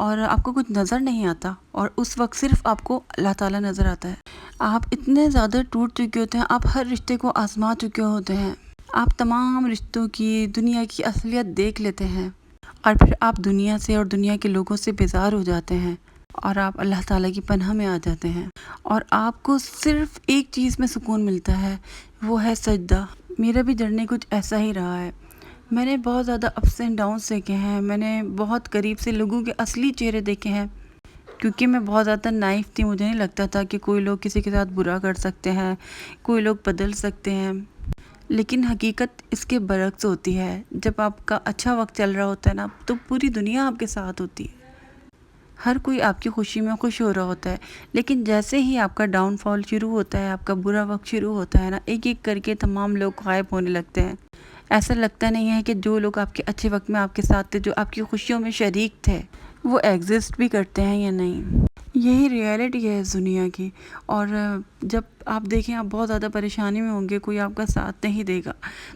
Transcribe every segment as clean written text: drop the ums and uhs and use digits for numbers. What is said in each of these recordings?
اور آپ کو کچھ نظر نہیں آتا، اور اس وقت صرف آپ کو اللہ تعالیٰ نظر آتا ہے۔ آپ اتنے زیادہ ٹوٹ چکے ہوتے ہیں، آپ ہر رشتے کو آزما چکے ہوتے ہیں، آپ تمام رشتوں کی، دنیا کی اصلیت دیکھ لیتے ہیں، اور پھر آپ دنیا سے اور دنیا کے لوگوں سے بیزار ہو جاتے ہیں، اور آپ اللہ تعالیٰ کی پناہ میں آ جاتے ہیں، اور آپ کو صرف ایک چیز میں سکون ملتا ہے، وہ ہے سجدہ۔ میرا بھی جرنی کچھ ایسا ہی رہا ہے۔ میں نے بہت زیادہ اپس اینڈ ڈاؤنس دیکھے ہیں، میں نے بہت قریب سے لوگوں کے اصلی چہرے دیکھے ہیں، کیونکہ میں بہت زیادہ نائف تھی، مجھے نہیں لگتا تھا کہ کوئی لوگ کسی کے ساتھ برا کر سکتے ہیں، کوئی لوگ بدل سکتے ہیں، لیکن حقیقت اس کے برعکس ہوتی ہے۔ جب آپ کا اچھا وقت چل رہا ہوتا ہے نا، تو پوری دنیا آپ کے ساتھ ہوتی ہے، ہر کوئی آپ کی خوشی میں خوش ہو رہا ہوتا ہے، لیکن جیسے ہی آپ کا ڈاؤن فال شروع ہوتا ہے، آپ کا برا وقت شروع ہوتا ہے نا، ایک ایک کر کے تمام لوگ غائب ہونے لگتے ہیں۔ ایسا لگتا نہیں ہے کہ جو لوگ آپ کے اچھے وقت میں آپ کے ساتھ تھے، جو آپ کی خوشیوں میں شریک تھے، وہ ایگزسٹ بھی کرتے ہیں یا نہیں۔ یہی ریئلٹی ہے اس دنیا کی، اور جب آپ دیکھیں آپ بہت زیادہ پریشانی میں ہوں گے، کوئی آپ کا ساتھ نہیں دے گا،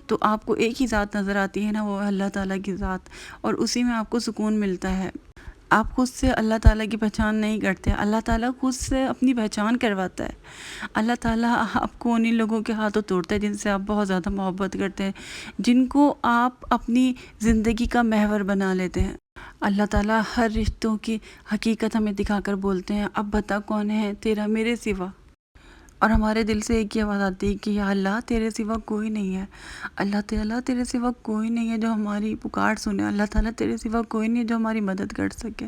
تو آپ کو ایک ہی ذات نظر آتی ہے نا، وہ اللہ تعالیٰ کی ذات، اور اسی میں آپ کو سکون ملتا ہے۔ آپ خود سے اللہ تعالیٰ کی پہچان نہیں کرتے، اللہ تعالیٰ خود سے اپنی پہچان کرواتا ہے۔ اللہ تعالیٰ آپ کو انہی لوگوں کے ہاتھوں توڑتا ہے جن سے آپ بہت زیادہ محبت کرتے ہیں، جن کو آپ اپنی زندگی کا محور بنا لیتے ہیں۔ اللہ تعالیٰ ہر رشتوں کی حقیقت ہمیں دکھا کر بولتے ہیں، اب بتا کون ہے تیرا میرے سوا، اور ہمارے دل سے ایک ہی آواز آتی ہے کہ یا اللہ تیرے سوا کوئی نہیں ہے، اللہ تعالیٰ تیرے سوا کوئی نہیں ہے جو ہماری پکار سنے، اللہ تعالیٰ تیرے سوا کوئی نہیں ہے جو ہماری مدد کر سکے۔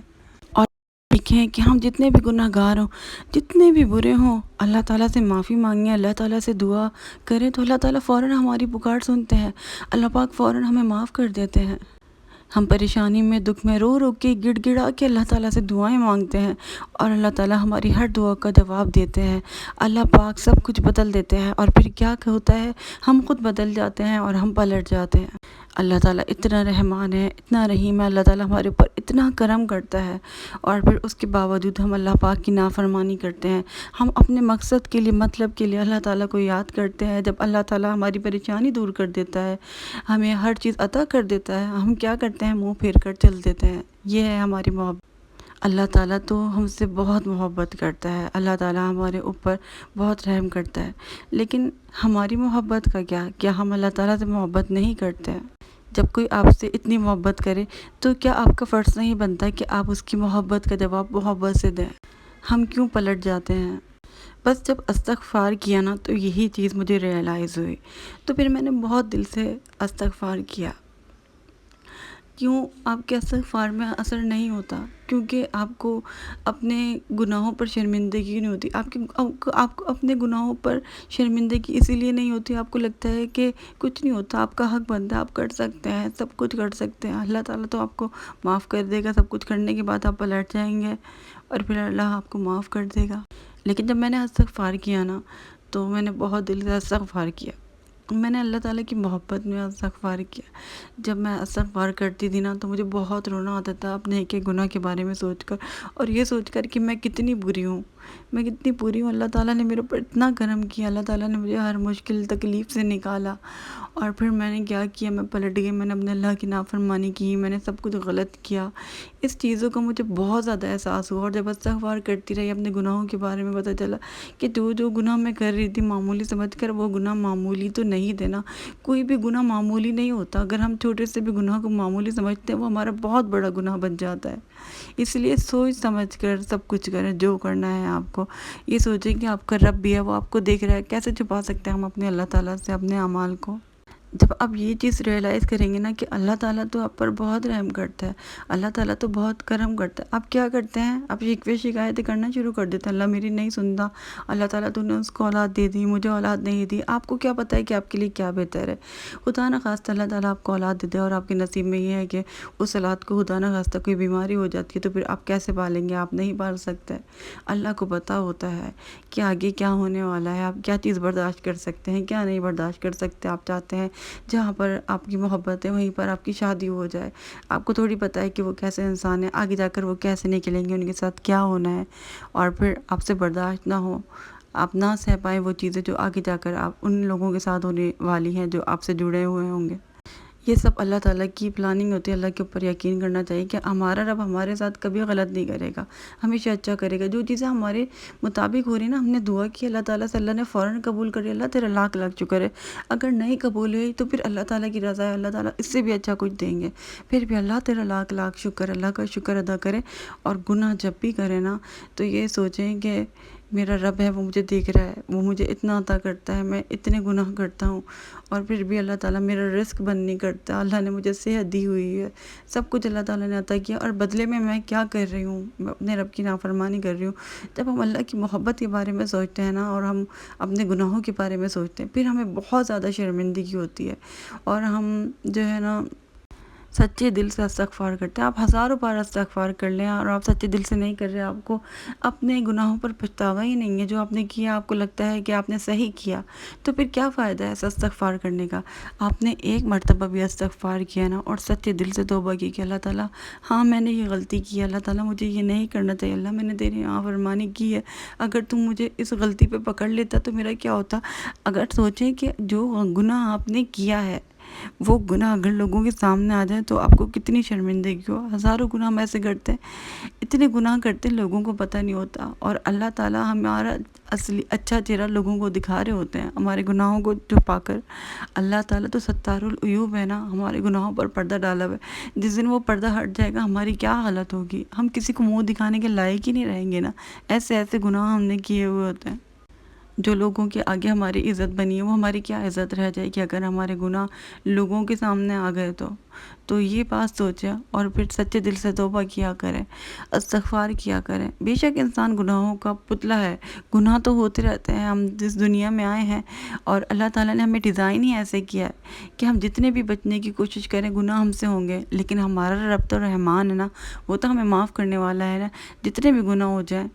اور دیکھیں کہ ہم جتنے بھی گناہ گار ہوں، جتنے بھی برے ہوں، اللہ تعالیٰ سے معافی مانگیں، اللہ تعالیٰ سے دعا کریں، تو اللہ تعالیٰ فوراً ہماری پکار سنتے ہیں، اللہ پاک فوراً ہمیں معاف کر دیتے ہیں۔ ہم پریشانی میں، دکھ میں رو رو کے، گڑ گڑا کے اللہ تعالیٰ سے دعائیں مانگتے ہیں، اور اللہ تعالیٰ ہماری ہر دعا کا جواب دیتے ہیں، اللہ پاک سب کچھ بدل دیتے ہیں، اور پھر کیا ہوتا ہے، ہم خود بدل جاتے ہیں اور ہم پلٹ جاتے ہیں۔ اللہ تعالیٰ اتنا رحمان ہے، اتنا رحیم ہے، اللہ تعالیٰ ہمارے اوپر اتنا کرم کرتا ہے، اور پھر اس کے باوجود ہم اللہ پاک کی نافرمانی کرتے ہیں۔ ہم اپنے مقصد کے لیے، مطلب کے لیے اللہ تعالیٰ کو یاد کرتے ہیں، جب اللہ تعالیٰ ہماری پریشانی دور کر دیتا ہے، ہمیں ہر چیز عطا کر دیتا ہے، ہم کیا کرتے ہیں، منہ پھیر کر چل دیتے ہیں۔ یہ ہے ہماری محبت۔ اللہ تعالیٰ تو ہم سے بہت محبت کرتا ہے، اللہ تعالیٰ ہمارے اوپر بہت رحم کرتا ہے، لیکن ہماری محبت کا کیا ہم اللہ تعالیٰ سے محبت نہیں کرتے ہیں؟ جب کوئی آپ سے اتنی محبت کرے تو کیا آپ کا فرض نہیں بنتا کہ آپ اس کی محبت کا جواب محبت سے دیں؟ ہم کیوں پلٹ جاتے ہیں؟ بس جب استغفار کیا نا، تو یہی چیز مجھے ریئلائز ہوئی، تو پھر میں نے بہت دل سے استغفار کیا۔ کیوں آپ کے استغفار میں اثر نہیں ہوتا؟ کیونکہ آپ کو اپنے گناہوں پر شرمندگی نہیں ہوتی، آپ کو اپنے گناہوں پر شرمندگی اسی لیے نہیں ہوتی، آپ کو لگتا ہے کہ کچھ نہیں ہوتا، آپ کا حق بنتا ہے، آپ کر سکتے ہیں، سب کچھ کر سکتے ہیں، اللہ تعالیٰ تو آپ کو معاف کر دے گا، سب کچھ کرنے کے بعد آپ پلٹ جائیں گے، اور پھر اللہ آپ کو معاف کر دے گا۔ لیکن جب میں نے استغفار کیا نا، تو میں نے بہت دل سے استغفار کیا، میں نے اللہ تعالیٰ کی محبت میں استغفار کیا۔ جب میں استغفار کرتی تھی نا، تو مجھے بہت رونا آتا تھا اپنے ایک ایک گناہ کے بارے میں سوچ کر، اور یہ سوچ کر کہ میں کتنی بری ہوں، میں کتنی بری ہوں، اللہ تعالیٰ نے میرے اوپر اتنا کرم کیا، اللہ تعالیٰ نے مجھے ہر مشکل تکلیف سے نکالا، اور پھر میں نے کیا کیا، میں پلٹ گئی، میں نے اپنے اللہ کی نافرمانی کی، میں نے سب کچھ غلط کیا۔ اس چیزوں کا مجھے بہت زیادہ احساس ہوا، اور جب استغفار کرتی رہی، اپنے گناہوں کے بارے میں پتہ چلا کہ جو گناہ میں کر رہی تھی معمولی سمجھ کر، وہ گناہ معمولی تو نہیں تھے نا، کوئی بھی گناہ معمولی نہیں ہوتا، اگر ہم چھوٹے سے بھی گناہ کو معمولی سمجھتے ہیں، وہ ہمارا بہت بڑا گناہ بن جاتا ہے۔ اس لیے سوچ سمجھ کر سب کچھ کریں، جو کرنا ہے آپ کو، یہ سوچیں کہ آپ کا رب بھی ہے، وہ آپ کو دیکھ رہا ہے، کیسے چھپا سکتے ہیں ہم اپنے اللہ تعالیٰ سے اپنے اعمال کو؟ جب آپ یہ چیز ریئلائز کریں گے نا کہ اللہ تعالیٰ تو آپ پر بہت رحم کرتا ہے، اللہ تعالیٰ تو بہت کرم کرتا ہے، آپ کیا کرتے ہیں، آپ شکوے شکایتیں کرنا شروع کر دیتے ہیں، اللہ میری نہیں سنتا، اللہ تعالیٰ تو نے اس کو اولاد دے دی، مجھے اولاد نہیں دی۔ آپ کو کیا پتہ ہے کہ آپ کے لیے کیا بہتر ہے؟ خدا نخواستہ اللہ تعالیٰ آپ کو اولاد دے دے، اور آپ کے نصیب میں یہ ہے کہ اس اولاد کو خدا نخواستہ کوئی بیماری ہو جاتی ہے، تو پھر آپ کیسے پالیں گے؟ آپ نہیں پال سکتے۔ اللہ کو پتہ ہوتا ہے کہ آگے کیا ہونے والا ہے، آپ کیا چیز برداشت کر سکتے ہیں، کیا نہیں برداشت کر سکتے۔ آپ چاہتے ہیں جہاں پر آپ کی محبت ہے وہیں پر آپ کی شادی ہو جائے، آپ کو تھوڑی پتہ ہے کہ وہ کیسے انسان ہیں، آگے جا کر وہ کیسے نکلیں گے، ان کے ساتھ کیا ہونا ہے، اور پھر آپ سے برداشت نہ ہو، آپ نہ سہ پائیں وہ چیزیں جو آگے جا کر آپ ان لوگوں کے ساتھ ہونے والی ہیں جو آپ سے جڑے ہوئے ہوں گے۔ یہ سب اللہ تعالیٰ کی پلاننگ ہوتی ہے۔ اللہ کے اوپر یقین کرنا چاہیے کہ ہمارا رب ہمارے ساتھ کبھی غلط نہیں کرے گا، ہمیشہ اچھا کرے گا۔ جو چیزیں ہمارے مطابق ہو رہی ہیں نا، ہم نے دعا کی اللہ تعالیٰ سے، اللہ نے فوراً قبول کر لیا، اللہ تیرا لاکھ لاکھ شکر ہے۔ اگر نہیں قبول ہوئی تو پھر اللہ تعالیٰ کی رضا ہے، اللہ تعالیٰ اس سے بھی اچھا کچھ دیں گے، پھر بھی اللہ تیرا لاکھ لاکھ شکر، اللہ کا شکر ادا کرے۔ اور گناہ جب بھی کرے نا تو یہ سوچیں کہ میرا رب ہے، وہ مجھے دیکھ رہا ہے، وہ مجھے اتنا عطا کرتا ہے، میں اتنے گناہ کرتا ہوں اور پھر بھی اللہ تعالیٰ میرا رزق بند نہیں کرتا۔ اللہ نے مجھے صحت دی ہوئی ہے، سب کچھ اللہ تعالیٰ نے عطا کیا، اور بدلے میں کیا کر رہی ہوں؟ میں اپنے رب کی نافرمانی کر رہی ہوں۔ جب ہم اللہ کی محبت کے بارے میں سوچتے ہیں نا، اور ہم اپنے گناہوں کے بارے میں سوچتے ہیں، پھر ہمیں بہت زیادہ شرمندگی ہوتی ہے، اور ہم جو ہے نا سچے دل سے استغفار کرتے ہیں۔ آپ ہزاروں بار استغفار کر لیں اور آپ سچے دل سے نہیں کر رہے، آپ کو اپنے گناہوں پر پچھتاوا ہی نہیں ہے، جو آپ نے کیا آپ کو لگتا ہے کہ آپ نے صحیح کیا، تو پھر کیا فائدہ ہے ایسا استغفار کرنے کا؟ آپ نے ایک مرتبہ بھی استغفار کیا نا، اور سچے دل سے توبہ کی کہ اللہ تعالیٰ ہاں میں نے یہ غلطی کی ہے، اللہ تعالیٰ مجھے یہ نہیں کرنا چاہیے، اللہ میں نے تیری نافرمانی کی ہے، اگر تم مجھے اس غلطی پہ پکڑ لیتا تو میرا کیا ہوتا؟ اگر سوچیں کہ جو گناہ آپ نے کیا ہے وہ گناہ اگر لوگوں کے سامنے آ جائے تو آپ کو کتنی شرمندگی ہو۔ ہزاروں گناہ ہم ایسے کرتے ہیں، اتنے گناہ کرتے ہیں لوگوں کو پتہ نہیں ہوتا، اور اللہ تعالیٰ ہمارا اصلی اچھا چہرہ لوگوں کو دکھا رہے ہوتے ہیں ہمارے گناہوں کو چھپا کر۔ اللہ تعالیٰ تو ستار العیوب ہے نا، ہمارے گناہوں پر پردہ ڈالا ہوا ہے، جس دن وہ پردہ ہٹ جائے گا ہماری کیا حالت ہوگی؟ ہم کسی کو منہ دکھانے کے لائق ہی نہیں رہیں گے نا، ایسے ایسے گناہ ہم نے کیے ہوئے ہوتے ہیں۔ جو لوگوں کے آگے ہماری عزت بنی ہے، وہ ہماری کیا عزت رہ جائے گی اگر ہمارے گناہ لوگوں کے سامنے آ گئے تو یہ بات سوچیں، اور پھر سچے دل سے توبہ کیا کریں، استغفار کیا کریں۔ بے شک انسان گناہوں کا پتلا ہے، گناہ تو ہوتے رہتے ہیں، ہم جس دنیا میں آئے ہیں اور اللہ تعالیٰ نے ہمیں ڈیزائن ہی ایسے کیا ہے کہ ہم جتنے بھی بچنے کی کوشش کریں گناہ ہم سے ہوں گے، لیکن ہمارا رب تو رحمان ہے نا، وہ تو ہمیں معاف کرنے والا ہے نا۔ جتنے بھی گناہ ہو جائیں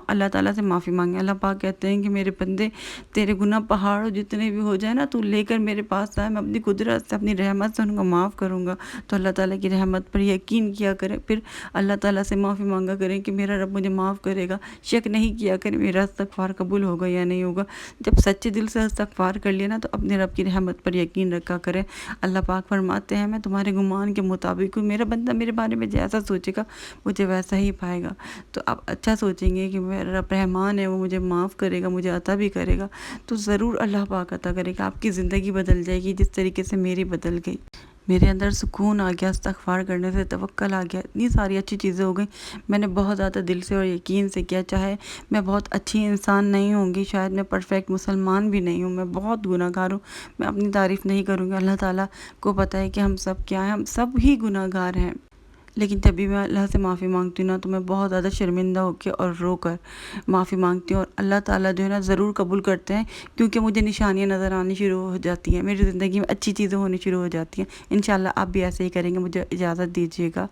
اللہ تعالیٰ سے معافی مانگیں۔ اللہ پاک کہتے ہیں کہ میرے بندے تیرے گناہ پہاڑوں جتنے بھی ہو جائیں نا، تو لے کر میرے پاس آئے، میں اپنی قدرت سے اپنی رحمت سے ان کو معاف کروں گا۔ تو اللہ تعالیٰ کی رحمت پر یقین کیا کریں، پھر اللہ تعالیٰ سے معافی مانگا کریں کہ میرا رب مجھے معاف کرے گا۔ شک نہیں کیا کریں میرا استغفار قبول ہوگا یا نہیں ہوگا۔ جب سچے دل سے استغفار کر لیا نا تو اپنے رب کی رحمت پر یقین رکھا کریں۔ اللہ پاک فرماتے ہیں میں تمہارے گمان کے مطابق ہوں، میرا بندہ میرے بارے میں جیسا سوچے گا مجھے ویسا ہی پائے گا۔ تو آپ اچھا سوچیں گے کہ میرا رب رحمان ہے، وہ مجھے معاف کرے گا، مجھے عطا بھی کرے گا، تو ضرور اللہ پاک عطا کرے گا، آپ کی زندگی بدل جائے گی جس طریقے سے میری بدل گئی۔ میرے اندر سکون آ گیا استغفار کرنے سے، توکل آ گیا، اتنی ساری اچھی چیزیں ہو گئیں۔ میں نے بہت زیادہ دل سے اور یقین سے کیا، چاہے میں بہت اچھی انسان نہیں ہوں گی، شاید میں پرفیکٹ مسلمان بھی نہیں ہوں، میں بہت گناہ گار ہوں، میں اپنی تعریف نہیں کروں گی، اللہ تعالیٰ کو پتہ ہے کہ ہم سب کیا ہیں، ہم سب ہی گناہ گار ہیں، لیکن جب بھی میں اللہ سے معافی مانگتی ہوں نا تو میں بہت زیادہ شرمندہ ہو کے اور رو کر معافی مانگتی ہوں، اور اللہ تعالیٰ جو ہے نا ضرور قبول کرتے ہیں، کیونکہ مجھے نشانیاں نظر آنی شروع ہو جاتی ہیں، میری زندگی میں اچھی چیزیں ہونی شروع ہو جاتی ہیں۔ انشاءاللہ آپ بھی ایسے ہی کریں گے۔ مجھے اجازت دیجیے گا۔